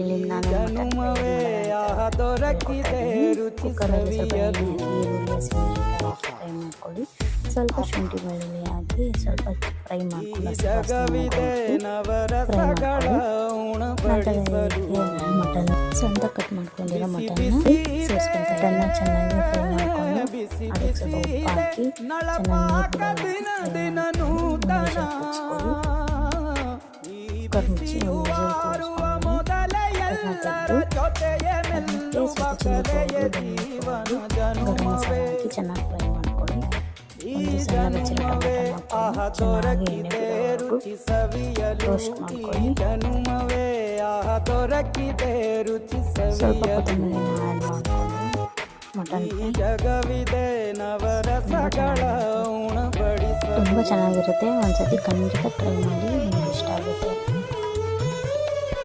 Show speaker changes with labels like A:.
A: ಇಲ್ಲಿ ನಾನು ಕುಕ್ಕರಲ್ಲಿ ಸ್ವಲ್ಪ ಎಣ್ಣೆ ಈರುಳ್ಳಿ ಹಸಿಮೆಣಸಿನಕಾಯಿ ಫ್ರೈ ಮಾಡ್ಕೊಳ್ಳಿ. ಸ್ವಲ್ಪ ಶುಂಠಿ ಬೆಳ್ಳುಳ್ಳಿ ಹಾಕಿ ಸ್ವಲ್ಪ ಫ್ರೈ ಮಾಡ್ಕೊಂಡು ಫ್ರೈ ಮಾಡ್ಕೊಳ್ಳಿ. ನಂತರ ಮಟನ್ ಸಣ್ಣ ಕಟ್ ಮಾಡ್ಕೊಂಡಿರೋ ಮಟನ್ನ ಸೇರಿಸ್ಕೊಂತಾರೆ. ಚೆನ್ನಾಗಿ ಫ್ರೈ ಮಾಡ್ಕೊಂಡು ಅದಕ್ಕೆ ಸ್ವಲ್ಪ ಉಪ್ಪು ಹಾಕಿ ಚೆನ್ನಾಗಿ ಕುಕ್ಕರ್ ಮುಚ್ಚಿ ಗರಂ ಮಸಾಲೆ ಹಾಕಿ ಚೆನ್ನಾಗಿ ಫ್ರೈ ಮಾಡ್ಕೊಳ್ಳಿ. ಒಂದು ಸಣ್ಣ ಚೆನ್ನಾಗಿ ಎಣ್ಣೆ ರೋಸ್ಟ್ ಮಾಡ್ಕೊಳ್ಳಿ. ಸ್ವಲ್ಪ ಕೊತ್ತಂಬರಿನ ಆ್ಯಡ್ ಮಾಡಿಕೊಂಡು ಮಟನ್ ತುಂಬ ಚೆನ್ನಾಗಿರುತ್ತೆ. ಒಂದ್ಸತಿ ಖಂಡಿತ ಟ್ರೈ ಮಾಡಿ, ನಿಮಗೆ ಇಷ್ಟ ಆಗುತ್ತೆ.